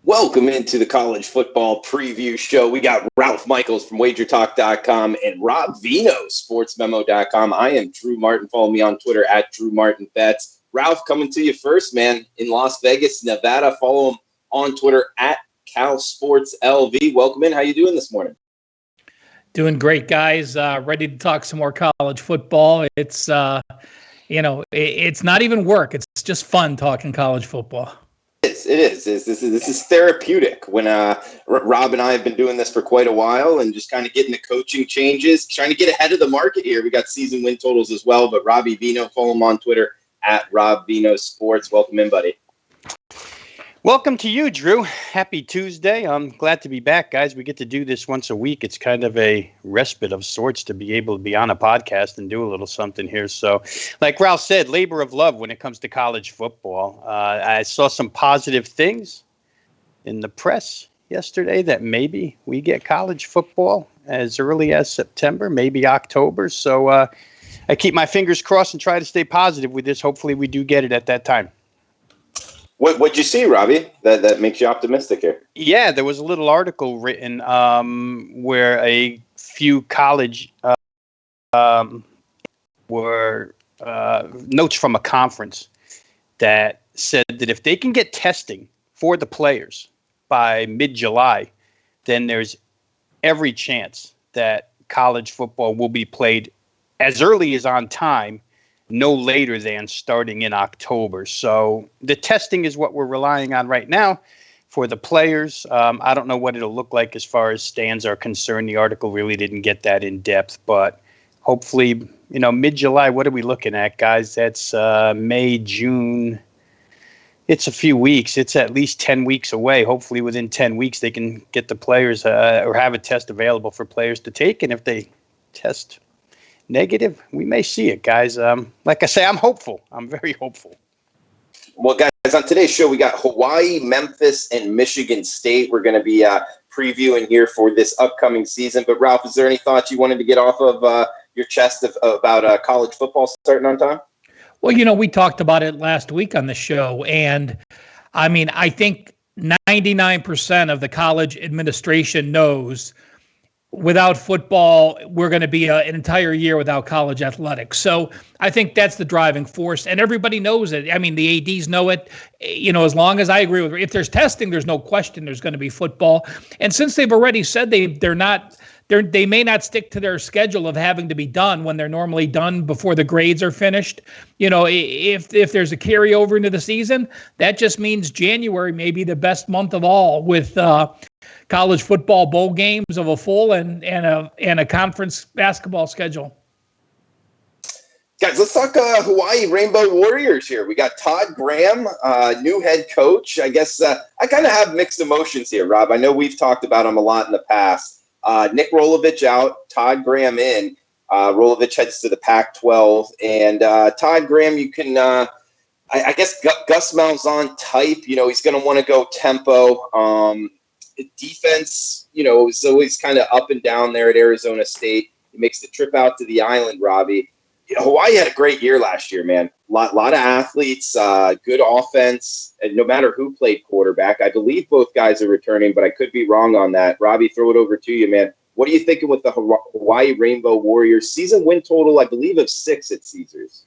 Welcome into the college football preview show. We got Ralph Michaels from wagertalk.com and Rob Veno, sportsmemo.com. I am Drew Martin. Follow me on Twitter at DrewMartinBets. Ralph, coming to you first, man, in Las Vegas, Nevada. Follow him on Twitter at CalSportsLV. Welcome in. How you doing this morning? Doing great, guys. Ready to talk some more college football. It's, it's not even work. It's just fun talking college football. It is. This is therapeutic. When Rob and I have been doing this for quite a while and just kind of getting the coaching changes, trying to get ahead of the market here. We got season win totals as well, but Robbie Veno, follow him on Twitter at Rob Veno Sports. Welcome in, buddy. Welcome to you, Drew. Happy Tuesday. I'm glad to be back, guys. We get to do this once a week. It's kind of a respite of sorts to be able to be on a podcast and do a little something here. So, like Ralph said, labor of love when it comes to college football. I saw some positive things in the press yesterday that maybe we get college football as early as September, maybe October. So I keep my fingers crossed and try to stay positive with this. Hopefully we do get it at that time. What'd you see, Robbie, that makes you optimistic here? Yeah, there was a little article written where a few college were notes from a conference that said that if they can get testing for the players by mid-July, then there's every chance that college football will be played as early as on time, no later than starting in October. So the testing is what we're relying on right now for the players. I don't know what it'll look like as far as stands are concerned. The article really didn't get that in depth, but hopefully, mid-July, what are we looking at, guys? That's May, June. It's a few weeks. It's at least 10 weeks away. Hopefully within 10 weeks, they can get the players or have a test available for players to take. And if they test negative, we may see it, guys. Like I say, I'm hopeful. I'm very hopeful. Well, guys, on today's show, we got Hawaii, Memphis, and Michigan State. We're going to be previewing here for this upcoming season. But, Ralph, is there any thoughts you wanted to get off of your chest about college football starting on time? Well, we talked about it last week on the show. And, I think 99% of the college administration knows without football, we're going to be an entire year without college athletics. So I think that's the driving force, and everybody knows it. The ADs know it. As long as I agree with, if there's testing, there's no question there's going to be football. And since they've already said they may not stick to their schedule of having to be done when they're normally done before the grades are finished. If there's a carryover into the season, that just means January may be the best month of all with college football bowl games of a full and a conference basketball schedule. Guys, let's talk Hawaii Rainbow Warriors here. We got Todd Graham, new head coach. I guess I kind of have mixed emotions here, Rob. I know we've talked about him a lot in the past. Nick Rolovich out, Todd Graham in. Rolovich heads to the Pac-12. And Todd Graham, you can I guess Gus Malzahn type. He's going to want to go tempo. Defense, is always kind of up and down there at Arizona State. He makes the trip out to the island, Robbie. Hawaii had a great year last year, man. Lot of athletes, good offense, and no matter who played quarterback. I believe both guys are returning, but I could be wrong on that. Robbie, throw it over to you, man. What are you thinking with the Hawaii Rainbow Warriors? Season win total, I believe, of 6 at Caesars.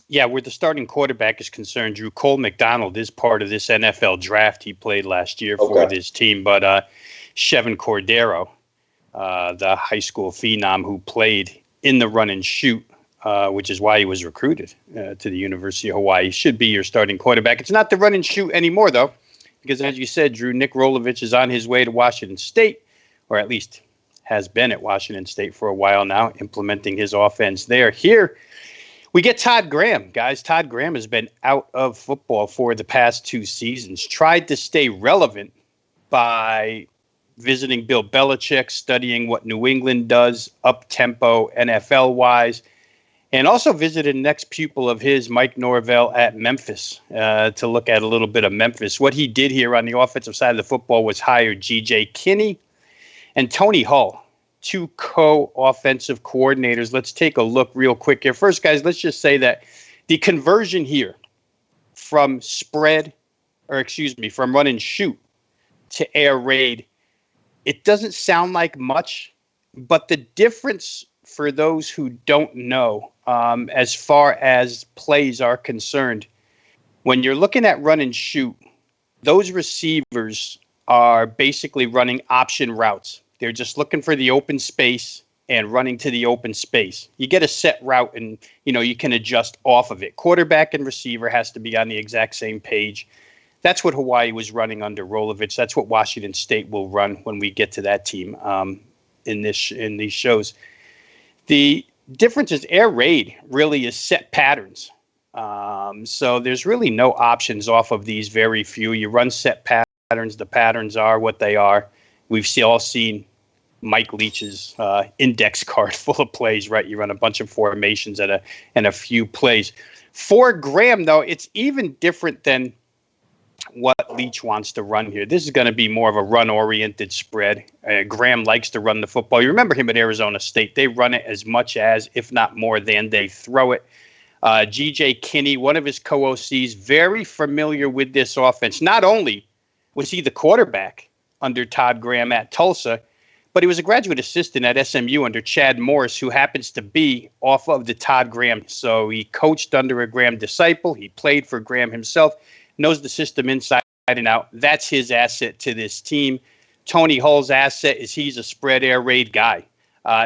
Yeah, where the starting quarterback is concerned, Drew, Cole McDonald is part of this NFL draft he played last year for this team. But Chevin Cordero, the high school phenom who played in the run and shoot, which is why he was recruited to the University of Hawaii, should be your starting quarterback. It's not the run and shoot anymore, though, because as you said, Drew, Nick Rolovich is on his way to Washington State, or at least has been at Washington State for a while now, implementing his offense there. Here, we get Todd Graham, guys. Todd Graham has been out of football for the past 2 seasons, tried to stay relevant by visiting Bill Belichick, studying what New England does up-tempo NFL-wise, and also visited an ex-pupil of his, Mike Norvell, at Memphis to look at a little bit of Memphis. What he did here on the offensive side of the football was hire G.J. Kinney and Tony Hull, 2 co-offensive coordinators. Let's take a look real quick here. First, guys, let's just say that the conversion here from run and shoot to air raid, it doesn't sound like much, but the difference for those who don't know, as far as plays are concerned, when you're looking at run and shoot, those receivers are basically running option routes. They're just looking for the open space and running to the open space. You get a set route and, you can adjust off of it. Quarterback and receiver has to be on the exact same page. That's what Hawaii was running under Rolovich. That's what Washington State will run when we get to that team in these shows. The difference is air raid really is set patterns. So there's really no options off of these very few. You run set patterns. The patterns are what they are. We've all seen Mike Leach's index card full of plays, right? You run a bunch of formations and a few plays. For Graham, though, it's even different than what Leach wants to run here. This is going to be more of a run-oriented spread. Graham likes to run the football. You remember him at Arizona State. They run it as much as, if not more than, they throw it. G.J. Kinney, one of his co-OCs, very familiar with this offense. Not only was he the quarterback under Todd Graham at Tulsa, but he was a graduate assistant at SMU under Chad Morris, who happens to be off of the Todd Graham. So he coached under a Graham disciple. He played for Graham himself, knows the system inside and out. That's his asset to this team. Tony Hull's asset is he's a spread air raid guy.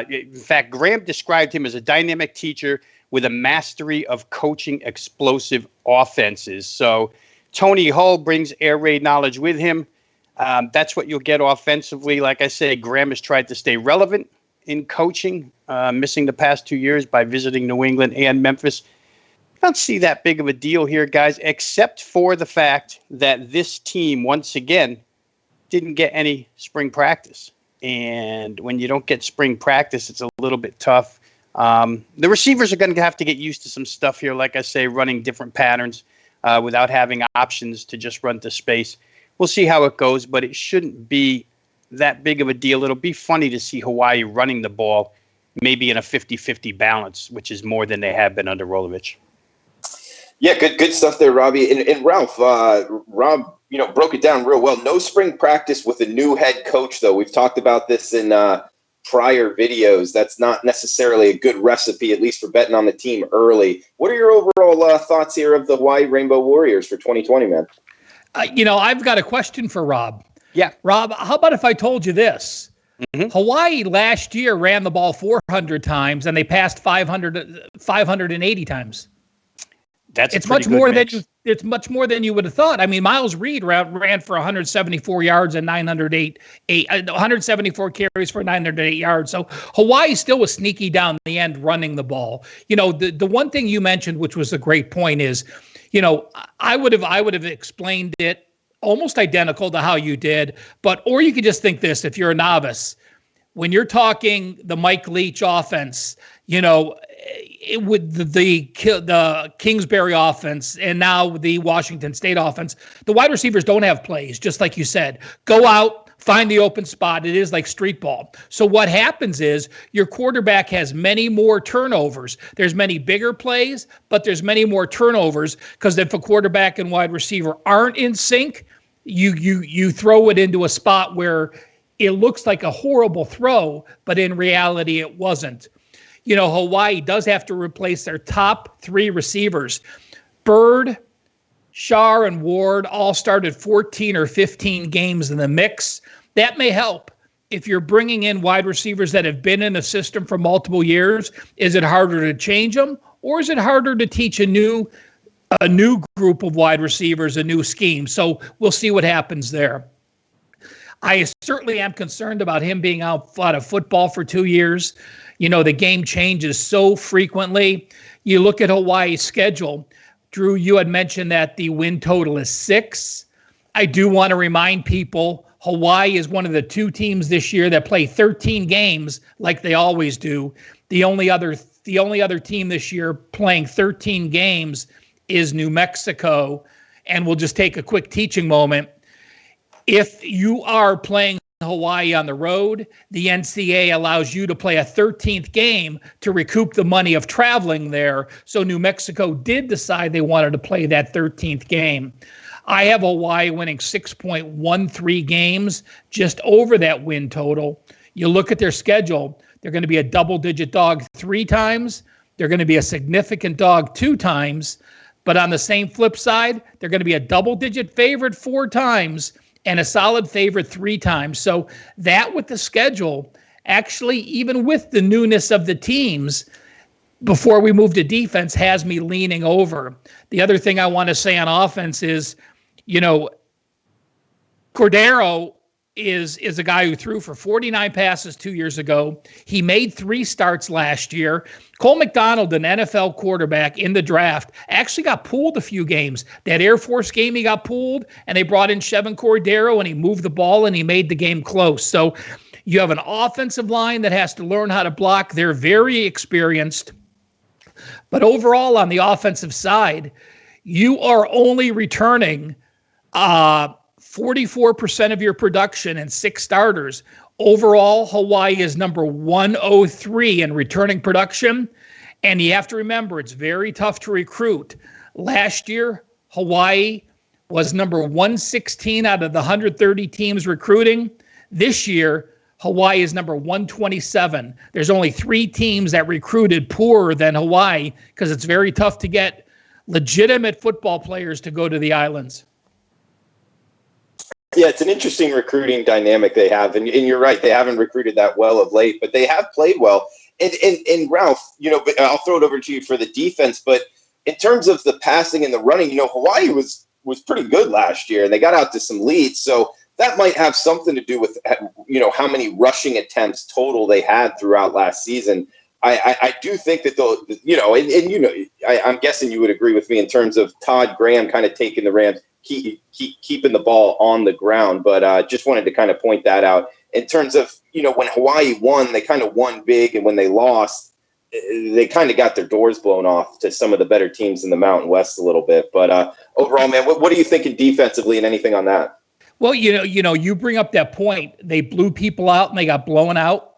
In fact, Graham described him as a dynamic teacher with a mastery of coaching explosive offenses. So Tony Hull brings air raid knowledge with him. That's what you'll get offensively. Like I say, Graham has tried to stay relevant in coaching, missing the past 2 years by visiting New England and Memphis. I don't see that big of a deal here, guys, except for the fact that this team, once again, didn't get any spring practice. And when you don't get spring practice, it's a little bit tough. The receivers are going to have to get used to some stuff here, like I say, running different patterns without having options to just run to space. We'll see how it goes, but it shouldn't be that big of a deal. It'll be funny to see Hawaii running the ball maybe in a 50-50 balance, which is more than they have been under Rolovich. Yeah, good stuff there, Robbie. And Ralph, Rob, broke it down real well. No spring practice with a new head coach, though. We've talked about this in prior videos. That's not necessarily a good recipe, at least for betting on the team early. What are your overall thoughts here of the Hawaii Rainbow Warriors for 2020, man? I've got a question for Rob. Yeah. Rob, how about if I told you this? Mm-hmm. Hawaii last year ran the ball 400 times, and they passed 580 times. It's much more than you would have thought. I mean, Miles Reed ran for 174 yards and 174 carries for 908 yards. So Hawaii still was sneaky down the end running the ball. The one thing you mentioned, which was a great point, is, I would have explained it almost identical to how you did, or you could just think this: if you're a novice, when you're talking the Mike Leach offense, it would the Kingsbury offense and now the Washington State offense, the wide receivers don't have plays, just like you said. Go out, find the open spot. It is like street ball. So what happens is your quarterback has many more turnovers. There's many bigger plays, but there's many more turnovers because if a quarterback and wide receiver aren't in sync, you throw it into a spot where it looks like a horrible throw, but in reality it wasn't. Hawaii does have to replace their top three receivers. Bird, Shar, and Ward all started 14 or 15 games in the mix. That may help. If you're bringing in wide receivers that have been in a system for multiple years, is it harder to change them, or is it harder to teach a new group of wide receivers, a new scheme? So we'll see what happens there. I certainly am concerned about him being out of football for 2 years. The game changes so frequently. You look at Hawaii's schedule. Drew, you had mentioned that the win total is 6. I do want to remind people Hawaii is one of the 2 teams this year that play 13 games like they always do. The only other team this year playing 13 games is New Mexico. And we'll just take a quick teaching moment. If you are playing Hawaii on the road, the NCAA allows you to play a 13th game to recoup the money of traveling there. So New Mexico did decide they wanted to play that 13th game. I have Hawaii winning 6.13 games, just over that win total. You look at their schedule, they're going to be a double-digit dog 3 times. They're going to be a significant dog 2 times. But on the same flip side, they're going to be a double-digit favorite 4 times and a solid favorite 3 times. So that with the schedule, actually, even with the newness of the teams, before we move to defense, has me leaning over. The other thing I want to say on offense is, Cordero is a guy who threw for 49 passes 2 years ago. He made 3 starts last year. Cole McDonald, an NFL quarterback in the draft, actually got pulled a few games. That Air Force game, he got pulled, and they brought in Chevan Cordero, and he moved the ball, and he made the game close. So you have an offensive line that has to learn how to block. They're very experienced. But overall, on the offensive side, you are only returning 44% of your production and 6 starters. Overall, Hawaii is number 103 in returning production. And you have to remember, it's very tough to recruit. Last year, Hawaii was number 116 out of the 130 teams recruiting. This year, Hawaii is number 127. There's only 3 teams that recruited poorer than Hawaii because it's very tough to get legitimate football players to go to the islands. Yeah, it's an interesting recruiting dynamic they have. And you're right, they haven't recruited that well of late, but they have played well. And Ralph, but I'll throw it over to you for the defense. But in terms of the passing and the running, Hawaii was pretty good last year, and they got out to some leads. So that might have something to do with, how many rushing attempts total they had throughout last season. I do think that I'm guessing you would agree with me in terms of Todd Graham kind of taking the Rams, keeping the ball on the ground. But just wanted to kind of point that out in terms of, when Hawaii won, they kind of won big. And when they lost, they kind of got their doors blown off to some of the better teams in the Mountain West a little bit. But overall, man, what are you thinking defensively and anything on that? Well, you bring up that point. They blew people out and they got blown out.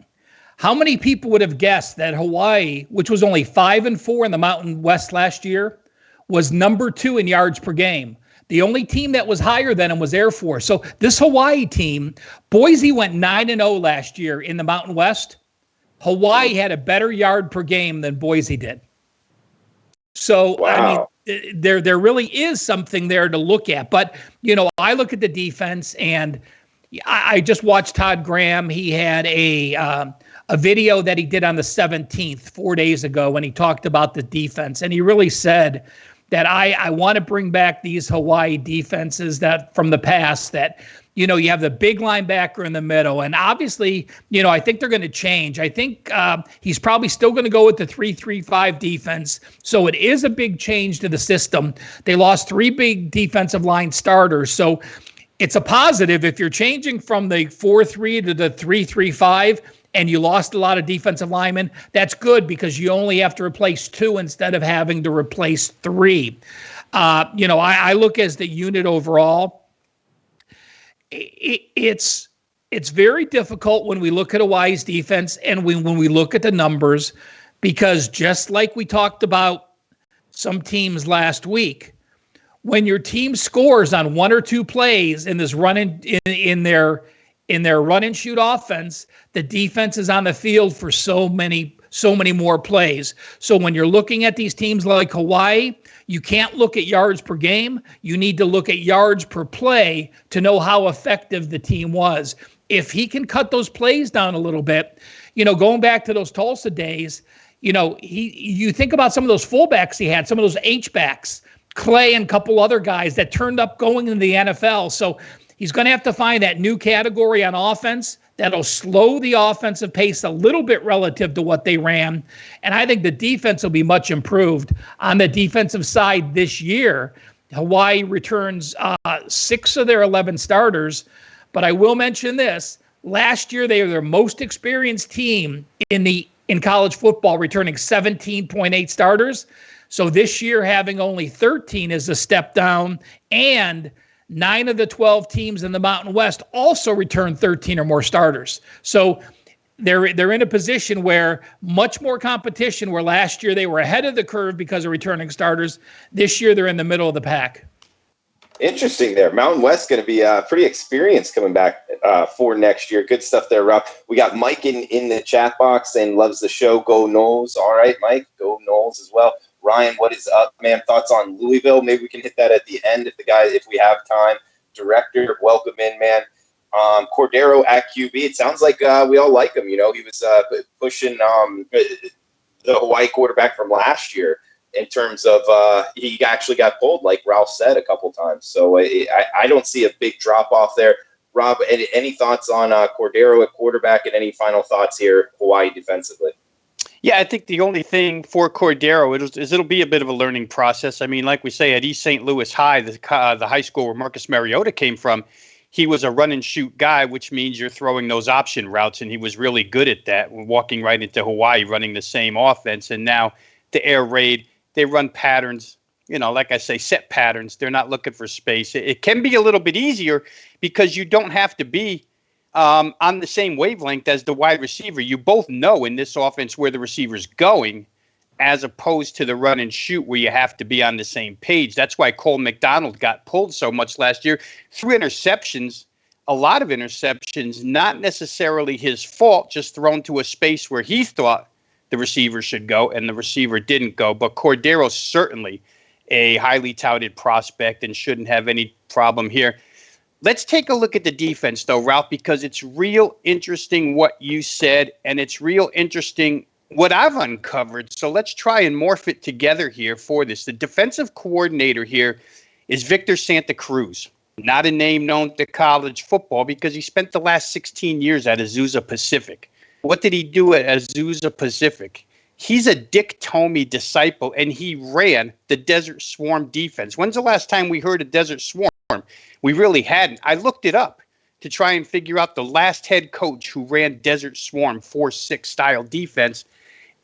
How many people would have guessed that Hawaii, which was only 5-4 in the Mountain West last year, was number 2 in yards per game? The only team that was higher than them was Air Force. So this Hawaii team, Boise went 9-0 last year in the Mountain West. Hawaii had a better yard per game than Boise did. So, wow. I mean, there really is something there to look at. But, I look at the defense, and I just watched Todd Graham. He had a video that he did on the 17th, 4 days ago, when he talked about the defense. And he really said that I want to bring back these Hawaii defenses that from the past that, you have the big linebacker in the middle. And obviously, I think they're going to change. I think he's probably still going to go with the 3-3-5 defense. So it is a big change to the system. They lost 3 big defensive line starters. So it's a positive if you're changing from the 4-3 to the 3-3-5 and you lost a lot of defensive linemen. That's good because you only have to replace 2 instead of having to replace 3. I look as the unit overall. It's very difficult when we look at Hawaii's defense and when we look at the numbers, because just like we talked about some teams last week, when your team scores on 1 or 2 plays in this run in their run and shoot offense, the defense is on the field for so many more plays. So when you're looking at these teams like Hawaii, you can't look at yards per game. You need to look at yards per play to know how effective the team was. If he can cut those plays down a little bit, going back to those Tulsa days, you think about some of those fullbacks he had, some of those H-backs, Clay and a couple other guys that turned up going into the NFL. So he's going to have to find that new category on offense that'll slow the offensive pace a little bit relative to what they ran. And I think the defense will be much improved. On the defensive side this year, Hawaii returns 6 of their 11 starters. But I will mention this. Last year, they were their most experienced team in college football, returning 17.8 starters. So this year, having only 13 is a step down, and 9 of the 12 teams in the Mountain West also return 13 or more starters. So they're in a position where much more competition, where last year they were ahead of the curve because of returning starters. This year they're in the middle of the pack. Interesting there. Mountain West going to be pretty experienced coming back for next year. Good stuff there, Rob. We got Mike in the chat box and loves the show. Go Knowles. All right, Mike. Go Knowles as well. Ryan, what is up, man? Thoughts on Louisville? Maybe we can hit that at the end if we have time. Director, welcome in, man. Cordero at QB. It sounds like we all like him. You know, he was pushing the Hawaii quarterback from last year. In terms of he actually got pulled, like Ralph said, a couple times. So I don't see a big drop off there. Rob, any thoughts on Cordero at quarterback, and any final thoughts here, Hawaii defensively? Yeah, I think the only thing for Cordero is it'll be a bit of a learning process. I mean, like we say, at East St. Louis High, the high school where Marcus Mariota came from, he was a run and shoot guy, which means you're throwing those option routes, and he was really good at that, walking right into Hawaii, running the same offense. And now the air raid, they run patterns, you know, like I say, set patterns. They're not looking for space. It can be a little bit easier because you don't have to be on the same wavelength as the wide receiver. You both know in this offense where the receiver's going, as opposed to the run and shoot where you have to be on the same page. That's why Cole McDonald got pulled so much last year. 3 interceptions, a lot of interceptions, not necessarily his fault, just thrown to a space where he thought the receiver should go, and the receiver didn't go. But Cordero's certainly a highly touted prospect and shouldn't have any problem here. Let's take a look at the defense, though, Ralph, because it's real interesting what you said, and it's real interesting what I've uncovered. So let's try and morph it together here for this. The defensive coordinator here is Victor Santa Cruz, not a name known to college football because he spent the last 16 years at Azusa Pacific. What did he do at Azusa Pacific? He's a Dick Tomey disciple, and he ran the Desert Swarm defense. When's the last time we heard of Desert Swarm? We really hadn't. I looked it up to try and figure out the last head coach who ran Desert Swarm 4-6 style defense,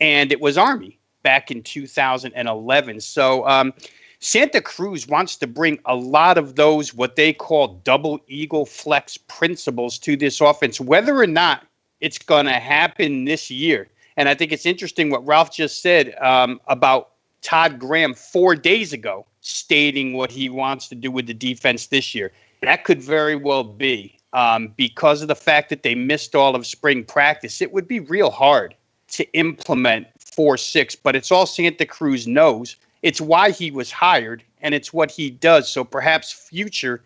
and it was Army back in 2011. So Santa Cruz wants to bring a lot of those, what they call double eagle flex principles to this offense, whether or not it's going to happen this year. And I think it's interesting what Ralph just said about Todd Graham 4 days ago stating what he wants to do with the defense this year. That could very well be because of the fact that they missed all of spring practice. It would be real hard to implement 4-6, but it's all Santa Cruz knows. It's why he was hired, and it's what he does. So perhaps future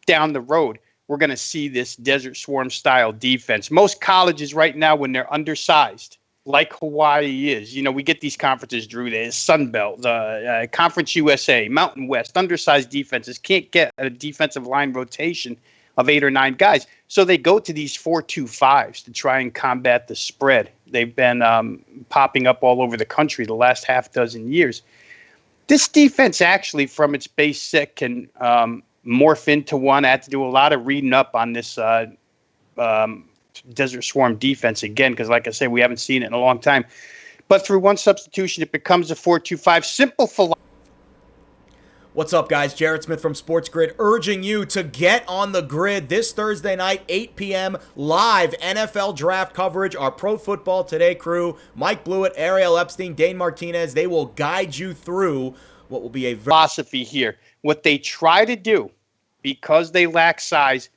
down the road, we're going to see this Desert Swarm style defense. Most colleges right now, when they're undersized, like Hawaii is, you know, we get these conferences, Drew, the Sun Belt, the Conference USA, Mountain West, undersized defenses can't get a defensive line rotation of 8 or 9 guys. So they go to these 4-2-5s to try and combat the spread. They've been popping up all over the country the last half dozen years. This defense actually, from its base set, can morph into one. I had to do a lot of reading up on this Desert Swarm defense again, because like I say, we haven't seen it in a long time. But through one substitution, it becomes a 4-2-5. Simple philosophy. What's up, guys? Jarrett Smith from Sports Grid urging you to get on the grid this Thursday night, 8 p.m., live NFL draft coverage. Our Pro Football Today crew, Mike Blewett, Ariel Epstein, Dane Martinez, they will guide you through what will be a philosophy here. What they try to do, because they lack size,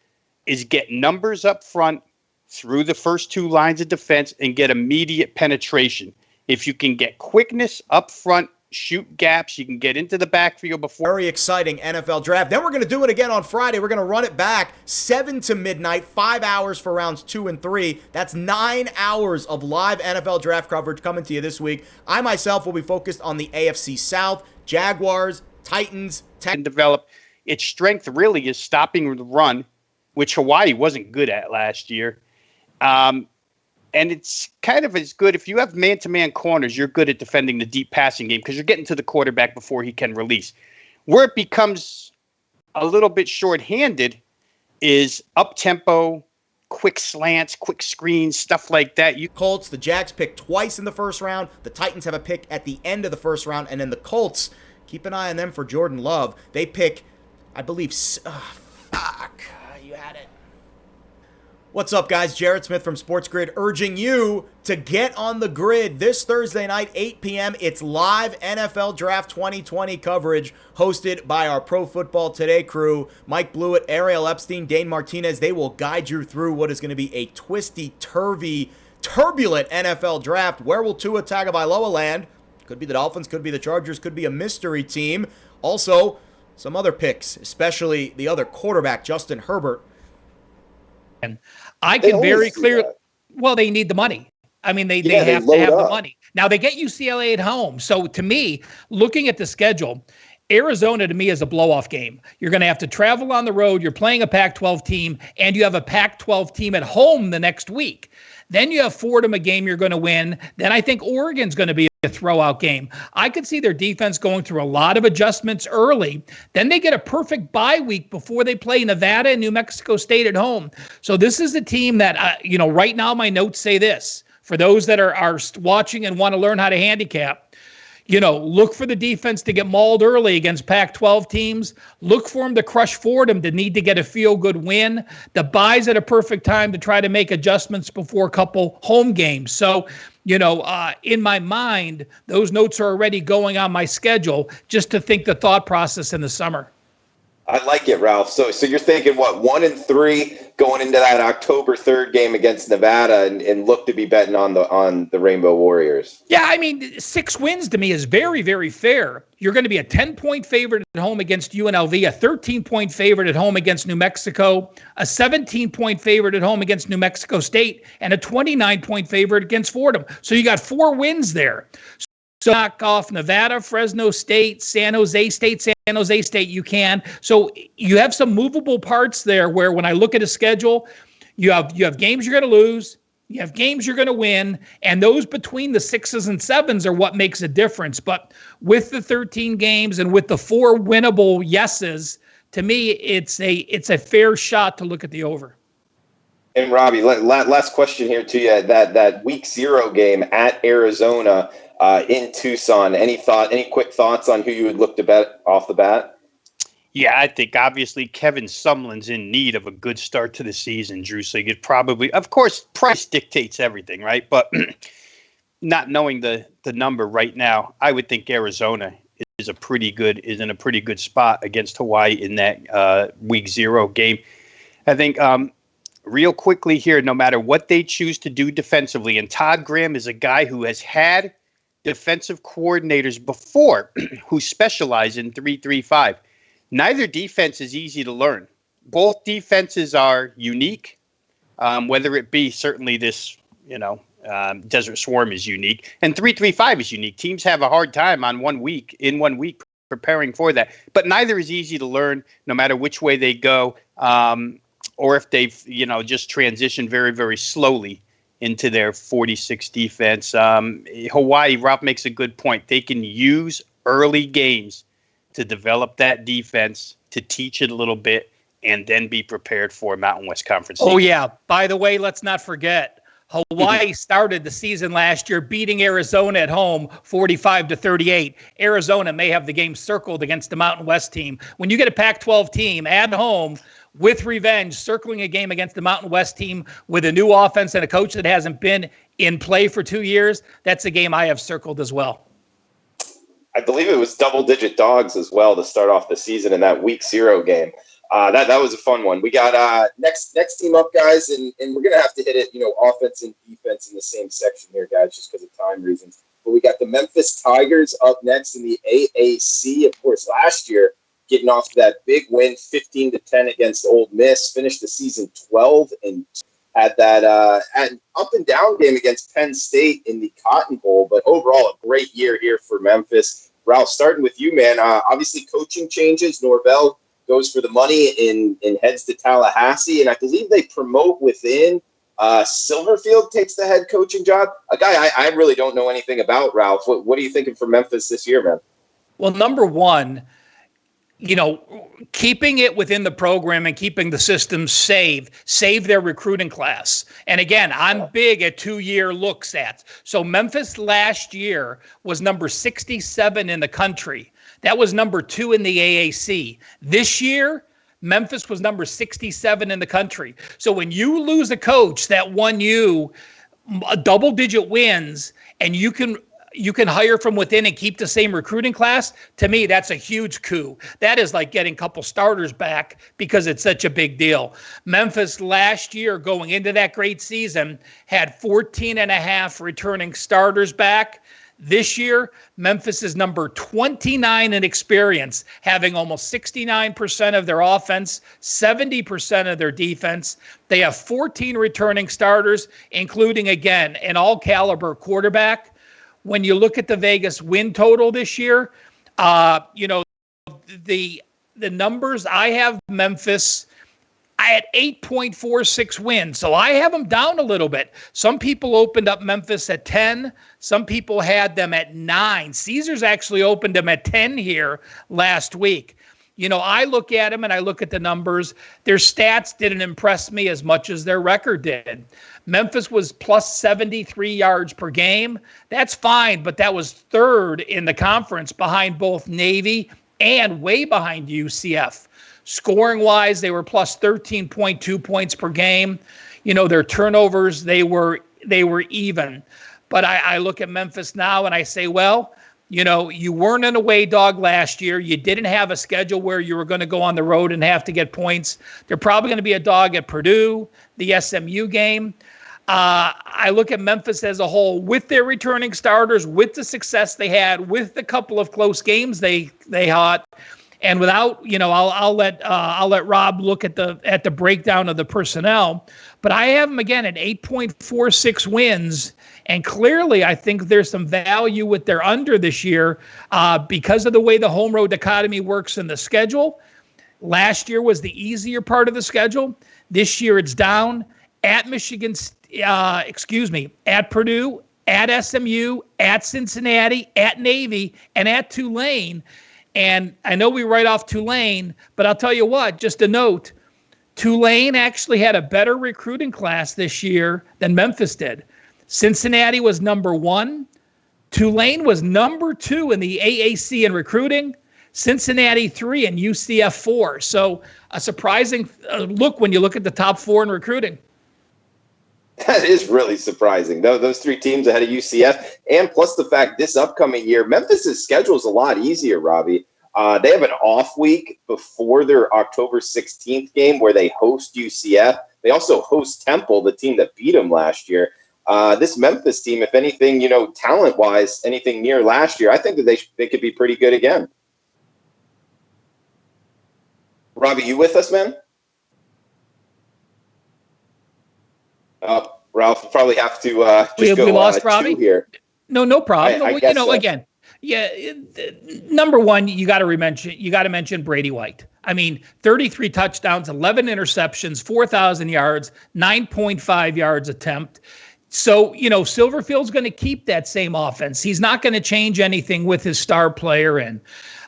is get numbers up front through the first 2 lines of defense and get immediate penetration. If you can get quickness up front, shoot gaps, you can get into the backfield before. Very exciting NFL draft. Then we're going to do it again on Friday. We're going to run it back 7 to midnight, 5 hours for rounds 2 and 3. That's 9 hours of live NFL draft coverage coming to you this week. I myself will be focused on the AFC South, Jaguars, Titans, and develop. Its strength really is stopping the run, which Hawaii wasn't good at last year. And it's kind of as good if you have man-to-man corners, you're good at defending the deep passing game because you're getting to the quarterback before he can release. Where it becomes a little bit short-handed is up-tempo, quick slants, quick screens, stuff like that. Colts, the Jags pick twice in the first round. The Titans have a pick at the end of the first round. And then the Colts, keep an eye on them for Jordan Love. They pick, I believe, you had it. What's up, guys? Jarrett Smith from Sports Grid urging you to get on the grid this Thursday night, 8 p.m. It's live NFL Draft 2020 coverage hosted by our Pro Football Today crew. Mike Blewett, Ariel Epstein, Dane Martinez. They will guide you through what is going to be a twisty-turvy, turbulent NFL draft. Where will Tua Tagovailoa land? Could be the Dolphins, could be the Chargers, could be a mystery team. Also, some other picks, especially the other quarterback, Justin Herbert. And I can very clearly, well, they need the money. I mean, they have to have the money. Now, they get UCLA at home. So, to me, looking at the schedule, Arizona, to me, is a blow-off game. You're going to have to travel on the road. You're playing a Pac-12 team, and you have a Pac-12 team at home the next week. Then you have Fordham, a game you're going to win. Then I think Oregon's going to be a throwout game. I could see their defense going through a lot of adjustments early. Then they get a perfect bye week before they play Nevada and New Mexico State at home. So this is a team that, right now my notes say this. For those that are watching and want to learn how to handicap, look for the defense to get mauled early against Pac-12 teams. Look for them to crush Fordham to need to get a feel-good win. The bye's at a perfect time to try to make adjustments before a couple home games. So, in my mind, those notes are already going on my schedule just to think the thought process in the summer. I like it, Ralph. So you're thinking, 1-3 going into that October 3rd game against Nevada and look to be betting on the Rainbow Warriors. Yeah, I mean, 6 wins to me is very, very fair. You're going to be a 10-point favorite at home against UNLV, a 13-point favorite at home against New Mexico, a 17-point favorite at home against New Mexico State, and a 29-point favorite against Fordham. So you got 4 wins there. So knock off Nevada, Fresno State, San Jose State, you can. So you have some movable parts there where when I look at a schedule, you have games you're going to lose, you have games you're going to win, and those between the 6s and 7s are what makes a difference. But with the 13 games and with the 4 winnable yeses, to me, it's a fair shot to look at the over. And Robbie, last question here to you. That week 0 game at Arizona, in Tucson. Any quick thoughts on who you would look to bet off the bat? Yeah, I think obviously Kevin Sumlin's in need of a good start to the season, Drew. So you could probably, of course, price dictates everything, right? But not knowing the number right now, I would think Arizona is in a pretty good spot against Hawaii in that week 0 game. I think real quickly here, no matter what they choose to do defensively, and Todd Graham is a guy who has had defensive coordinators before who specialize in 3-3-5. Neither defense is easy to learn. Both defenses are unique, whether it be certainly this, Desert Swarm is unique, and 3-3-5 is unique. Teams have a hard time in 1 week preparing for that. But neither is easy to learn, no matter which way they go, or if they've, just transitioned very, very slowly into their 46 defense. Hawaii, Ralph makes a good point. They can use early games to develop that defense, to teach it a little bit, and then be prepared for Mountain West Conference. Oh, yeah. By the way, let's not forget, Hawaii started the season last year beating Arizona at home 45-38. Arizona may have the game circled against the Mountain West team. When you get a Pac-12 team at home with revenge, circling a game against the Mountain West team with a new offense and a coach that hasn't been in play for 2 years, that's a game I have circled as well. I believe it was double-digit dogs as well to start off the season in that week 0 game. That was a fun one. We got next team up, guys, and we're going to have to hit it, offense and defense in the same section here, guys, just because of time reasons. But we got the Memphis Tigers up next in the AAC. Of course, last year, getting off that big win, 15-10 against Ole Miss, finished the season 12 and had that an up and down game against Penn State in the Cotton Bowl. But overall, a great year here for Memphis. Ralph, starting with you, man. Obviously, coaching changes. Norvell goes for the money and heads to Tallahassee, and I believe they promote within. Silverfield takes the head coaching job. A guy I really don't know anything about, Ralph. What are you thinking for Memphis this year, man? Well, number one, keeping it within the program and keeping the system save their recruiting class. And again, I'm big at 2-year looks at. So Memphis last year was number 67 in the country. That was number 2 in the AAC. This year, Memphis was number 67 in the country. So when you lose a coach that won you a double-digit wins, and you can hire from within and keep the same recruiting class, to me, that's a huge coup. That is like getting a couple starters back because it's such a big deal. Memphis last year, going into that great season, had 14 and a half returning starters back. This year, Memphis is number 29 in experience, having almost 69% of their offense, 70% of their defense. They have 14 returning starters, including, again, an all-caliber quarterback. When you look at the Vegas win total this year, the numbers, I have Memphis at 8.46 wins. So I have them down a little bit. Some people opened up Memphis at 10. Some people had them at 9. Caesars actually opened them at 10 here last week. I look at them and I look at the numbers. Their stats didn't impress me as much as their record did. Memphis was plus 73 yards per game. That's fine, but that was third in the conference behind both Navy and way behind UCF. Scoring-wise, they were plus 13.2 points per game. Their turnovers, they were even. But I look at Memphis now and I say, well, you weren't an away dog last year. You didn't have a schedule where you were going to go on the road and have to get points. They're probably going to be a dog at Purdue, the SMU game. I look at Memphis as a whole with their returning starters, with the success they had, with the couple of close games they had. And without, I'll let Rob look at the breakdown of the personnel, but I have them again at 8.46 wins. And clearly, I think there's some value with their under this year because of the way the home road dichotomy works in the schedule. Last year was the easier part of the schedule. This year it's down at at Purdue, at SMU, at Cincinnati, at Navy, and at Tulane. And I know we write off Tulane, but I'll tell you what, just a note, Tulane actually had a better recruiting class this year than Memphis did. Cincinnati was number 1. Tulane was number 2 in the AAC in recruiting. Cincinnati 3 and UCF 4. So a surprising look when you look at the top 4 in recruiting. That is really surprising. Those 3 teams ahead of UCF, and plus the fact this upcoming year, Memphis' schedule is a lot easier, Robbie. They have an off week before their October 16th game where they host UCF. They also host Temple, the team that beat them last year. This Memphis team, if anything, talent-wise, anything near last year, I think that they could be pretty good again. Robbie, you with us, man? Ralph will probably have to just go we lost Robbie here. No problem. I guess so. Again, number one, you got to mention Brady White. I mean, 33 touchdowns, 11 interceptions, 4,000 yards, 9.5 yards attempt. So, Silverfield's going to keep that same offense. He's not going to change anything with his star player. And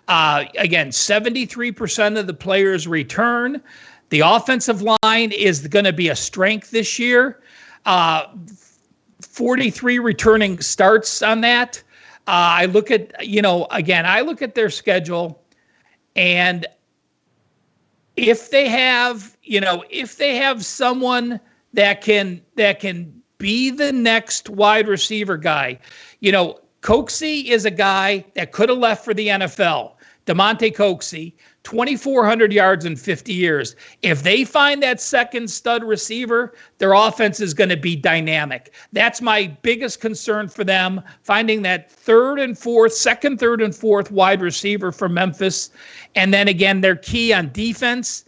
again, 73% of the players return. The offensive line is going to be a strength this year. 43 returning starts on that. I look at, I look at their schedule, and if they have someone that can be the next wide receiver guy, Coxie is a guy that could have left for the NFL. DeMonte Coxie, 2,400 yards in 50 years. If they find that second stud receiver, their offense is going to be dynamic. That's my biggest concern for them, finding that second, third, and fourth wide receiver for Memphis. And then again, they're key on defense.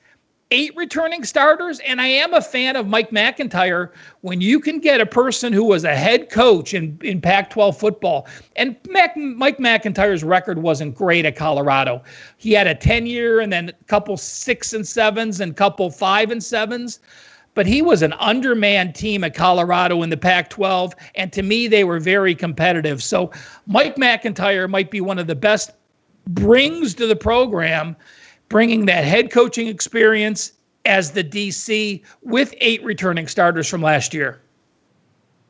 8 returning starters, and I am a fan of Mike McIntyre. When you can get a person who was a head coach in Pac-12 football, and Mike McIntyre's record wasn't great at Colorado. He had a 10-year and then a couple 6 and 7s and a couple 5 and 7s, but he was an undermanned team at Colorado in the Pac-12, and to me, they were very competitive. So Mike McIntyre might be one of the best brings to the program, bringing that head coaching experience as the DC with 8 returning starters from last year.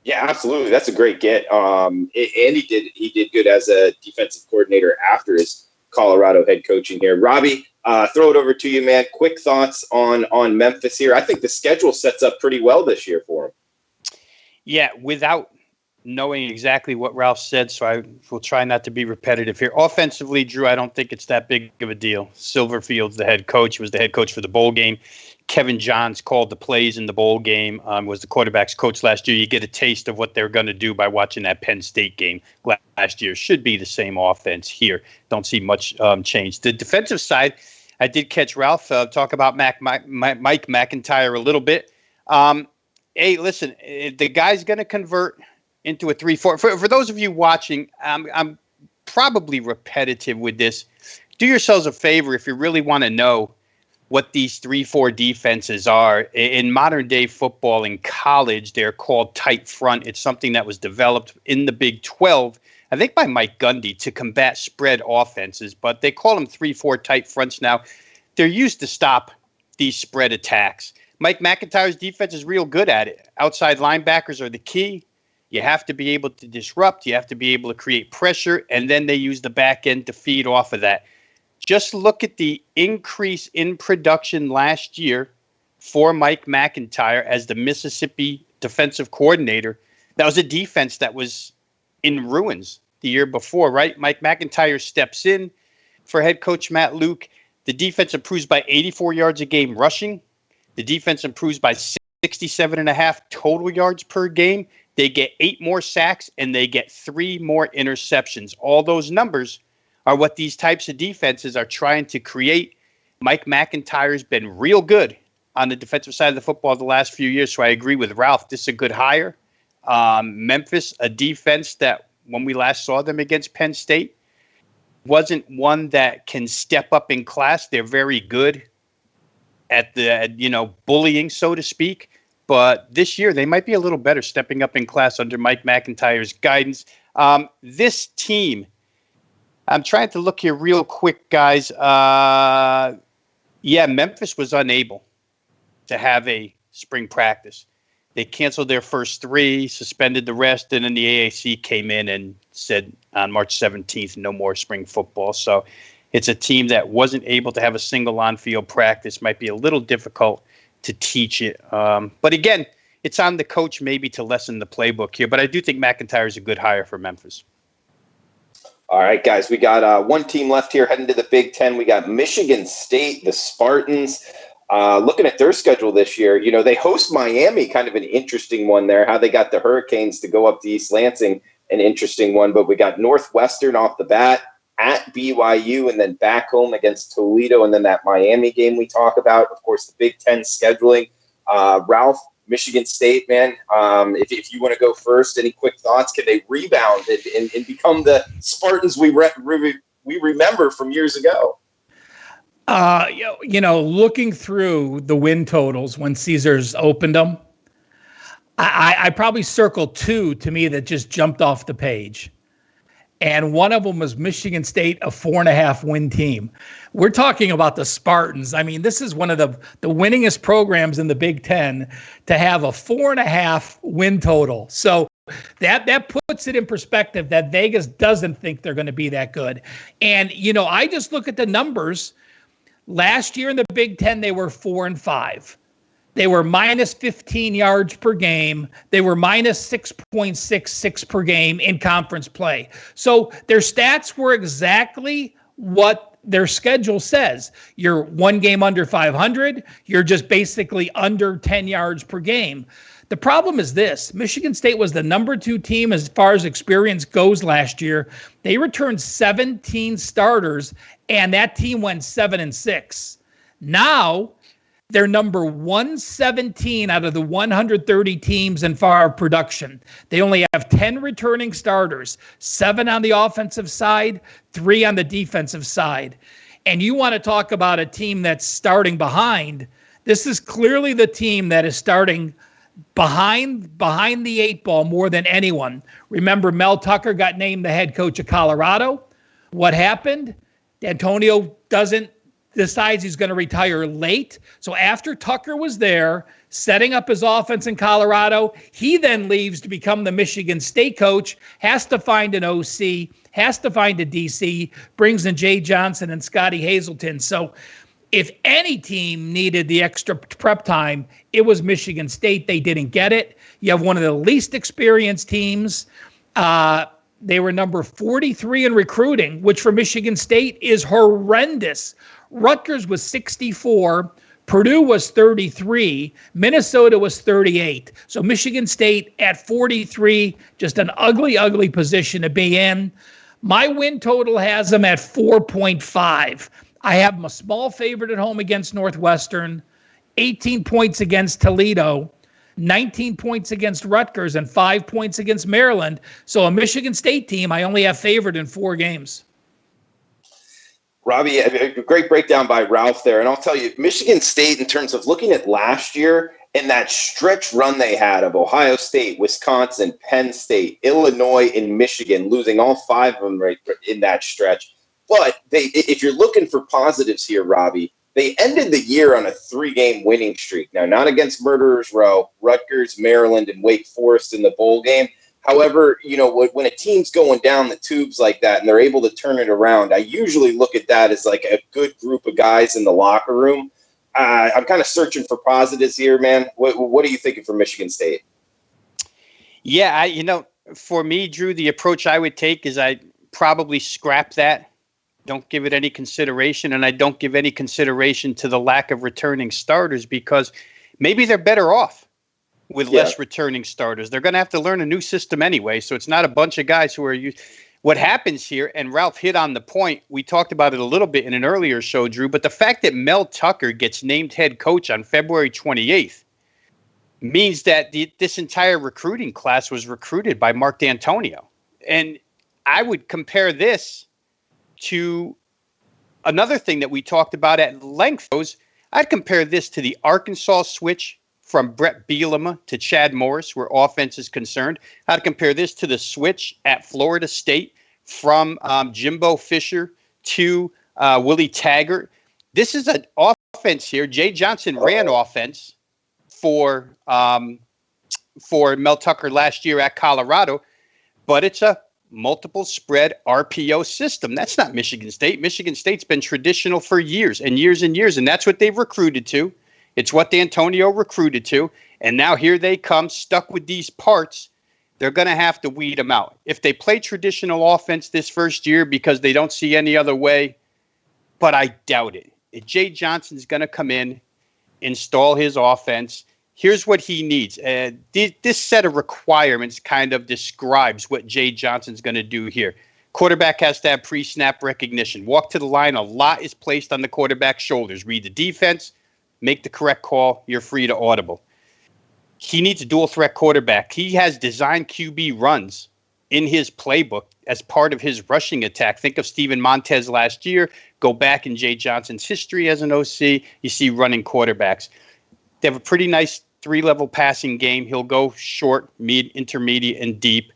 Yeah, absolutely. That's a great get. And he did good as a defensive coordinator after his Colorado head coaching here. Robbie, throw it over to you, man. Quick thoughts on Memphis here. I think the schedule sets up pretty well this year for them. Yeah, without knowing exactly what Ralph said, so I will try not to be repetitive here. Offensively, Drew, I don't think it's that big of a deal. Silverfield's the head coach. He was the head coach for the bowl game. Kevin Johns called the plays in the bowl game, was the quarterback's coach last year. You get a taste of what they're going to do by watching that Penn State game last year. Should be the same offense here. Don't see much change. The defensive side, I did catch Ralph talk about Mike McIntyre a little bit. Hey, listen, the guy's going to convert into a 3-4. For those of you watching, I'm probably repetitive with this. Do yourselves a favor if you really want to know what these 3-4 defenses are. In modern day football, in college, they're called tight front. It's something that was developed in the Big 12, I think by Mike Gundy, to combat spread offenses, but they call them 3-4 tight fronts now. They're used to stop these spread attacks. Mike McIntyre's defense is real good at it. Outside linebackers are the key. You have to be able to disrupt. You have to be able to create pressure, and then they use the back end to feed off of that. Just look at the increase in production last year for Mike McIntyre as the Mississippi defensive coordinator. That was a defense that was in ruins the year before, right? Mike McIntyre steps in for head coach Matt Luke. The defense improves by 84 yards a game rushing. The defense improves by 67.5 total yards per game. They get 8 more sacks, and they get 3 more interceptions. All those numbers are what these types of defenses are trying to create. Mike McIntyre's been real good on the defensive side of the football the last few years, so I agree with Ralph. This is a good hire. Memphis, a defense that when we last saw them against Penn State, wasn't one that can step up in class. They're very good at the, bullying, so to speak. But this year, they might be a little better stepping up in class under Mike McIntyre's guidance. This team, I'm trying to look here real quick, guys. Memphis was unable to have a spring practice. They canceled their first 3, suspended the rest, and then the AAC came in and said on March 17th, no more spring football. So it's a team that wasn't able to have a single on-field practice. Might be a little difficult to teach it. But again, it's on the coach maybe to lessen the playbook here. But I do think McIntyre is a good hire for Memphis. All right, guys, we got one team left here heading to the Big Ten. We got Michigan State, the Spartans. Looking at their schedule this year, they host Miami, kind of an interesting one there. How they got the Hurricanes to go up to East Lansing, an interesting one. But we got Northwestern off the bat, at BYU, and then back home against Toledo, and then that Miami game we talk about. Of course, the Big Ten scheduling. Ralph, Michigan State, man, if you want to go first, any quick thoughts? Can they rebound and become the Spartans we remember from years ago? Looking through the win totals when Caesars opened them, I probably circled 2 to me that just jumped off the page. And one of them was Michigan State, a 4.5 win team. We're talking about the Spartans. I mean, this is one of the winningest programs in the Big Ten to have a 4.5 win total. So that puts it in perspective that Vegas doesn't think they're going to be that good. And, I just look at the numbers. Last year in the Big Ten, they were 4-5. They were minus 15 yards per game. They were minus 6.66 per game in conference play. So their stats were exactly what their schedule says. You're 1 game under 500. You're just basically under 10 yards per game. The problem is this. Michigan State was the number 2 team as far as experience goes last year. They returned 17 starters, and that team went 7-6. Now, they're number 117 out of the 130 teams in FAR production. They only have 10 returning starters, 7 on the offensive side, 3 on the defensive side. And you want to talk about a team that's starting behind. This is clearly the team that is starting behind the 8 ball more than anyone. Remember, Mel Tucker got named the head coach of Colorado. What happened? D'Antonio doesn't decides he's going to retire late. So after Tucker was there, setting up his offense in Colorado, he then leaves to become the Michigan State coach, has to find an OC, has to find a DC, brings in Jay Johnson and Scotty Hazelton. So if any team needed the extra prep time, it was Michigan State. They didn't get it. You have one of the least experienced teams. They were number 43 in recruiting, which for Michigan State is horrendous. Rutgers was 64. Purdue was 33. Minnesota was 38. So Michigan State at 43, just an ugly, ugly position to be in. My win total has them at 4.5. I have them a small favorite at home against Northwestern, 18 points against Toledo, 19 points against Rutgers, and 5 points against Maryland. So a Michigan State team I only have favored in 4 games. Robbie, a great breakdown by Ralph there. And I'll tell you, Michigan State, in terms of looking at last year and that stretch run they had of Ohio State, Wisconsin, Penn State, Illinois, and Michigan, losing all 5 of them right in that stretch. But if you're looking for positives here, Robbie, they ended the year on a 3-game winning streak. Now, not against Murderers Row, Rutgers, Maryland, and Wake Forest in the bowl game. However, when a team's going down the tubes like that and they're able to turn it around, I usually look at that as like a good group of guys in the locker room. I'm kind of searching for positives here, man. What are you thinking for Michigan State? Yeah, for me, Drew, the approach I would take is I probably scrap that. Don't give it any consideration, and I don't give any consideration to the lack of returning starters because maybe they're better off with less returning starters. They're going to have to learn a new system anyway, so it's not a bunch of guys who are used. What happens here, and Ralph hit on the point, we talked about it a little bit in an earlier show, Drew, but the fact that Mel Tucker gets named head coach on February 28th means that this entire recruiting class was recruited by Mark D'Antonio. And I would compare this to another thing that we talked about at length. I'd compare this to the Arkansas switch from Brett Bielema to Chad Morris, where offense is concerned. I'd compare this to the switch at Florida State from Jimbo Fisher to Willie Taggart. This is an offense here. Jay Johnson ran offense for Mel Tucker last year at Colorado, but it's a multiple spread RPO system. That's not Michigan State. Michigan State's been traditional for years and years and years, and that's what they've recruited to. It's what D'Antonio recruited to, and now here they come stuck with these parts. They're going to have to weed them out. If they play traditional offense this first year because they don't see any other way, but I doubt it. If Jay Johnson's going to come in, install his offense, here's what he needs. This set of requirements kind of describes what Jay Johnson's going to do here. Quarterback has to have pre-snap recognition. Walk to the line. A lot is placed on the quarterback's shoulders. Read the defense. Make the correct call. You're free to audible. He needs a dual threat quarterback. He has designed QB runs in his playbook as part of his rushing attack. Think of Steven Montez last year. Go back in Jay Johnson's history as an OC. You see running quarterbacks. They have a pretty nice 3-level passing game. He'll go short, mid, intermediate, and deep.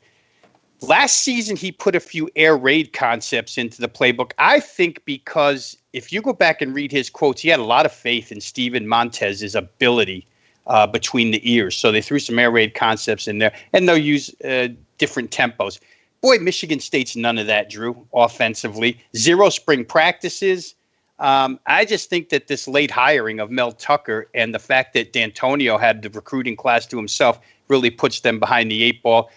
Last season, he put a few air raid concepts into the playbook. I think because if you go back and read his quotes, he had a lot of faith in Steven Montez's ability between the ears. So they threw some air raid concepts in there, and they'll use different tempos. Boy, Michigan State's none of that, Drew, offensively. 0 spring practices. I just think that this late hiring of Mel Tucker and the fact that D'Antonio had the recruiting class to himself really puts them behind the 8 ball.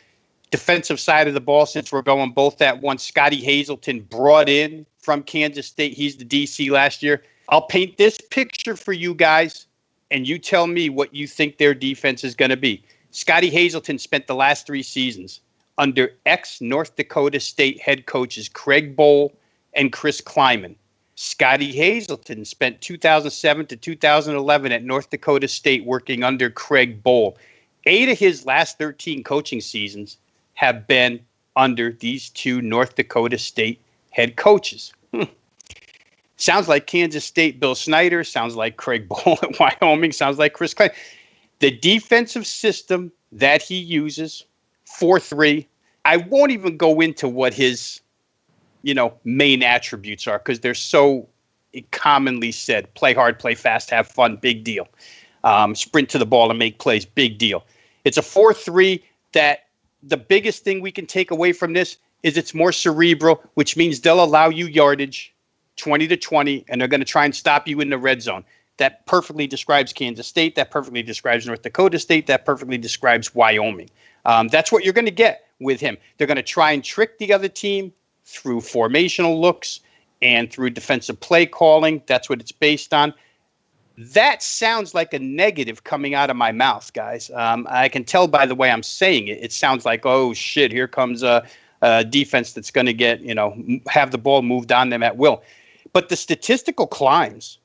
Defensive side of the ball, since we're going both at once, Scotty Hazelton brought in from Kansas State. He's the DC last year. I'll paint this picture for you guys, and you tell me what you think their defense is going to be. Scotty Hazelton spent the last 3 seasons under ex-North Dakota State head coaches Craig Bohl and Chris Kleiman. Scotty Hazelton spent 2007 to 2011 at North Dakota State working under Craig Bohl. 8 of his last 13 coaching seasons have been under these 2 North Dakota State head coaches. Sounds like Kansas State Bill Snyder. Sounds like Craig Bohl at Wyoming. Sounds like Chris Klein. The defensive system that he uses, 4-3. I won't even go into what his, main attributes are because they're so commonly said. Play hard, play fast, have fun, big deal. Sprint to the ball and make plays, big deal. It's a 4-3 that the biggest thing we can take away from this is it's more cerebral, which means they'll allow you yardage, 20-20, and they're going to try and stop you in the red zone. That perfectly describes Kansas State. That perfectly describes North Dakota State. That perfectly describes Wyoming. That's what you're going to get with him. They're going to try and trick the other team through formational looks and through defensive play calling. That's what it's based on. That sounds like a negative coming out of my mouth, guys. I can tell by the way I'm saying it. It sounds like, oh, shit, here comes a defense that's going to get, have the ball moved on them at will. But the statistical climbs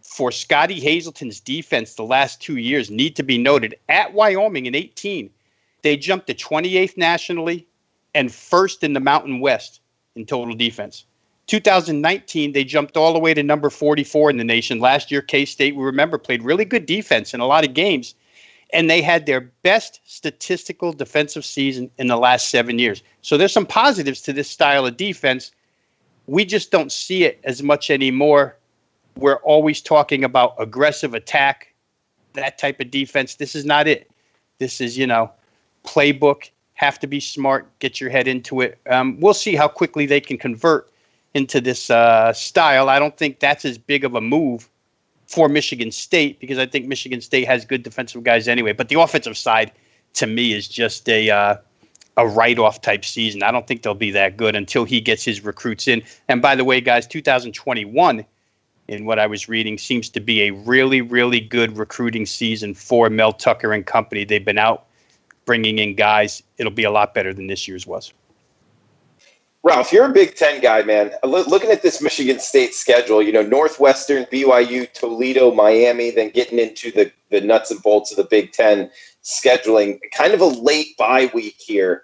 for Scotty Hazelton's defense the last 2 years need to be noted. At Wyoming in 2018, they jumped to 28th nationally and first in the Mountain West in total defense. 2019, they jumped all the way to number 44 in the nation. Last year, K-State, we remember, played really good defense in a lot of games, and they had their best statistical defensive season in the last 7 years. So there's some positives to this style of defense. We just don't see it as much anymore. We're always talking about aggressive attack, that type of defense. This is not it. This is, playbook, have to be smart, get your head into it. We'll see how quickly they can convert into this style. I don't think that's as big of a move for Michigan State because I think Michigan State has good defensive guys anyway. But the offensive side, to me, is just a write-off type season. I don't think they'll be that good until he gets his recruits in. And by the way, guys, 2021, in what I was reading, seems to be a really, really good recruiting season for Mel Tucker and company. They've been out bringing in guys. It'll be a lot better than this year's was. Ralph, you're a Big Ten guy, man. Looking at this Michigan State schedule, Northwestern, BYU, Toledo, Miami, then getting into the nuts and bolts of the Big Ten scheduling, kind of a late bye week here.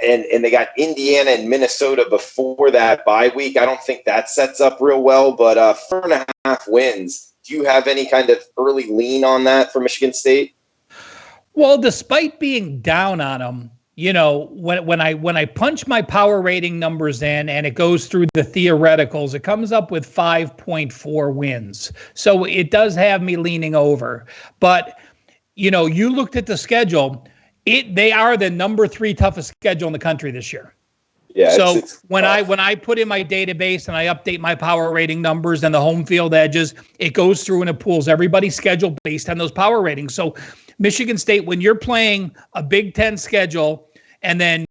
And they got Indiana and Minnesota before that bye week. I don't think that sets up real well, but 4.5 wins. Do you have any kind of early lean on that for Michigan State? Well, despite being down on them, when I punch my power rating numbers in and it goes through the theoreticals, it comes up with 5.4 wins. So it does have me leaning over. But, you looked at the schedule. They are the number 3 toughest schedule in the country this year. Yeah. So when I put in my database and I update my power rating numbers and the home field edges, it goes through and it pulls everybody's schedule based on those power ratings. So Michigan State, when you're playing a Big Ten schedule and then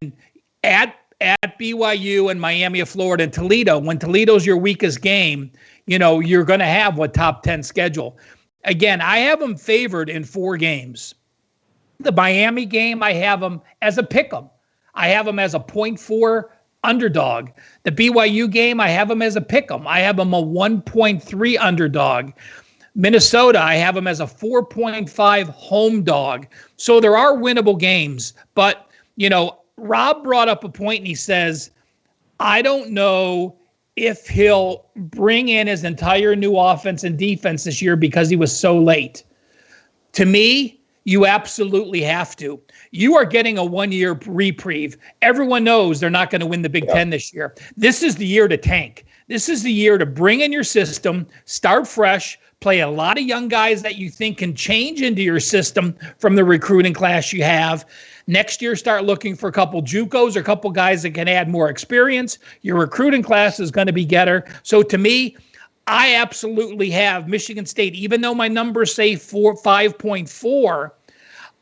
at BYU and Miami of Florida and Toledo, when Toledo's your weakest game, you're going to have a top 10 schedule. Again, I have them favored in 4 games. The Miami game, I have them as a pick'em. I have them as a 0.4 underdog. The BYU game, I have them as a pick'em. I have them a 1.3 underdog. Minnesota, I have them as a 4.5 home dog. So there are winnable games. But, Rob brought up a point and he says, I don't know if he'll bring in his entire new offense and defense this year because he was so late. To me, you absolutely have to. You are getting a 1-year reprieve. Everyone knows they're not going to win the Big Ten this year. This is the year to tank. This is the year to bring in your system, start fresh, play a lot of young guys that you think can change into your system from the recruiting class you have. Next year, start looking for a couple JUCOs or a couple guys that can add more experience. Your recruiting class is going to be getter. So to me, I absolutely have Michigan State, even though my numbers say 5.4,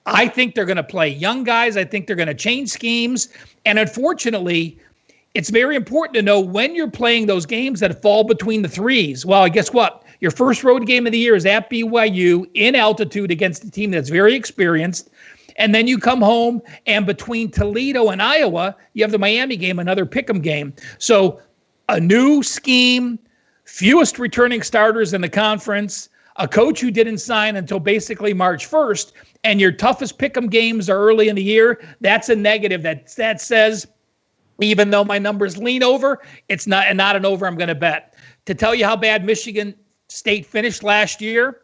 I think they're going to play young guys. I think they're going to change schemes. And unfortunately, it's very important to know when you're playing those games that fall between the threes. Well, guess what? Your first road game of the year is at BYU in altitude against a team that's very experienced. And then you come home, and between Toledo and Iowa, you have the Miami game, another pick'em game. So a new scheme, fewest returning starters in the conference, a coach who didn't sign until basically March 1st, and your toughest pick'em games are early in the year. That's a negative. That says, even though my numbers lean over, it's not an over I'm going to bet. To tell you how bad Michigan State finished last year,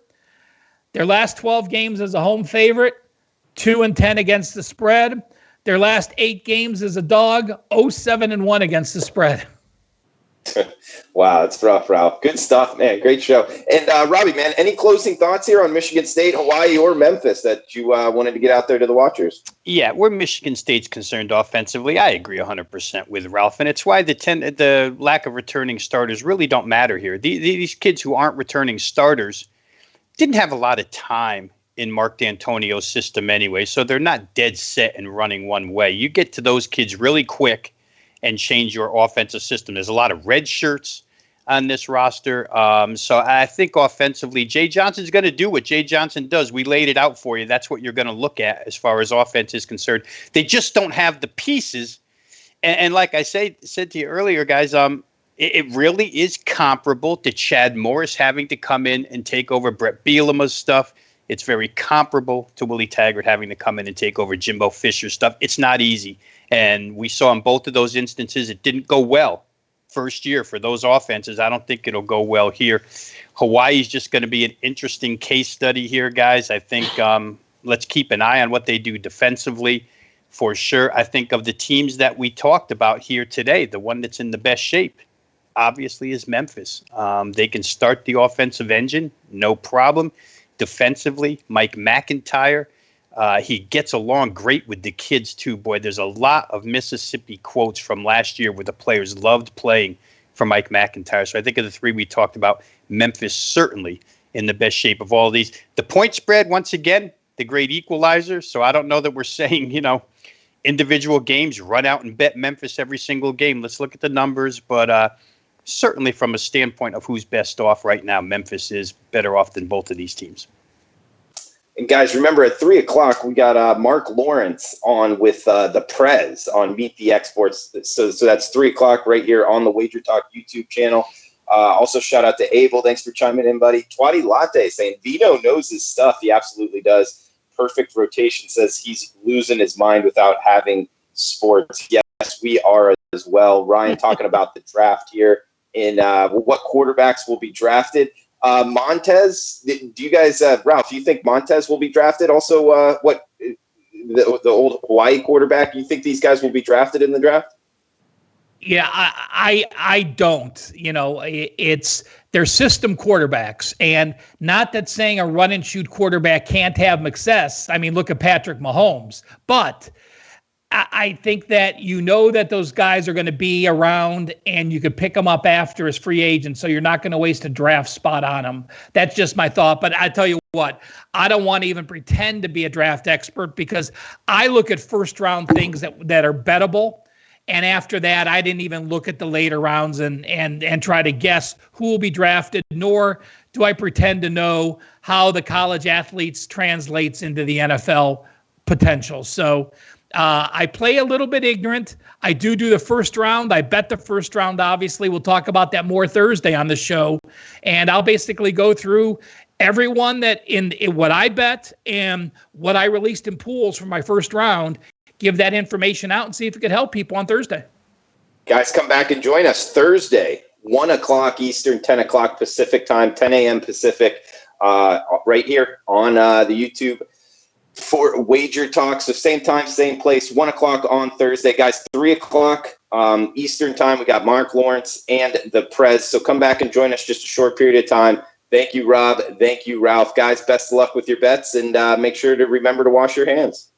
their last 12 games as a home favorite, 2-10 against the spread. Their last 8 games as a dog, 0-7-1 against the spread. Wow, it's rough, Ralph. Good stuff, man. Great show. And Robbie, man, any closing thoughts here on Michigan State, Hawaii, or Memphis that you wanted to get out there to the watchers? Yeah, where Michigan State's concerned offensively, I agree 100% with Ralph, and it's why the lack of returning starters really don't matter here. These kids who aren't returning starters didn't have a lot of time in Mark D'Antonio's system anyway, so they're not dead set and running one way. You get to those kids really quick and change your offensive system. There's a lot of red shirts on this roster. So I think offensively, Jay Johnson's going to do what Jay Johnson does. We laid it out for you. That's what you're going to look at as far as offense is concerned. They just don't have the pieces. And like I said to you earlier, guys, it really is comparable to Chad Morris having to come in and take over Brett Bielema's stuff. It's very comparable to Willie Taggart having to come in and take over Jimbo Fisher's stuff. It's not easy. And we saw in both of those instances, it didn't go well first year for those offenses. I don't think it'll go well here. Hawaii's just going to be an interesting case study here, guys. I think let's keep an eye on what they do defensively for sure. I think of the teams that we talked about here today, the one that's in the best shape, obviously, is Memphis. They can start the offensive engine, no problem. Defensively, Mike McIntyre, he gets along great with the kids, too. Boy, there's a lot of Mississippi quotes from last year where the players loved playing for Mike McIntyre. So I think of the three we talked about, Memphis certainly in the best shape of all these. The point spread, once again, the great equalizer. So I don't know that we're saying, individual games, run out and bet Memphis every single game. Let's look at the numbers. But certainly from a standpoint of who's best off right now, Memphis is better off than both of these teams. And guys, remember at 3 o'clock, we got Mark Lawrence on with the Prez on Meet the Exports. So that's 3 o'clock right here on the Wager Talk YouTube channel. Also, shout out to Abel. Thanks for chiming in, buddy. Twatty Latte saying Veno knows his stuff. He absolutely does. Perfect rotation says he's losing his mind without having sports. Yes, we are as well. Ryan talking about the draft here and what quarterbacks will be drafted. Montez, do you guys, Ralph, do you think Montez will be drafted? Also, the old Hawaii quarterback, you think these guys will be drafted in the draft? Yeah, I don't. They're system quarterbacks, and not that saying a run and shoot quarterback can't have success. I mean, look at Patrick Mahomes, but I think that that those guys are going to be around and you could pick them up after as free agents, so you're not going to waste a draft spot on them. That's just my thought. But I tell you what, I don't want to even pretend to be a draft expert because I look at first round things that are bettable. And after that, I didn't even look at the later rounds and try to guess who will be drafted, nor do I pretend to know how the college athletes translates into the NFL potential. So I play a little bit ignorant. I do the first round. I bet the first round, obviously. We'll talk about that more Thursday on the show. And I'll basically go through everyone that in what I bet and what I released in pools for my first round, give that information out and see if it could help people on Thursday. Guys, come back and join us Thursday, 1 o'clock Eastern, 10 o'clock Pacific time, 10 a.m. Pacific, right here on the YouTube for Wager Talk. So same time, same place, 1 o'clock on Thursday. Guys, 3 o'clock Eastern time, we got Mark Lawrence and the Prez. So come back and join us just a short period of time. Thank you, Rob. Thank you, Ralph. Guys, best of luck with your bets, and make sure to remember to wash your hands.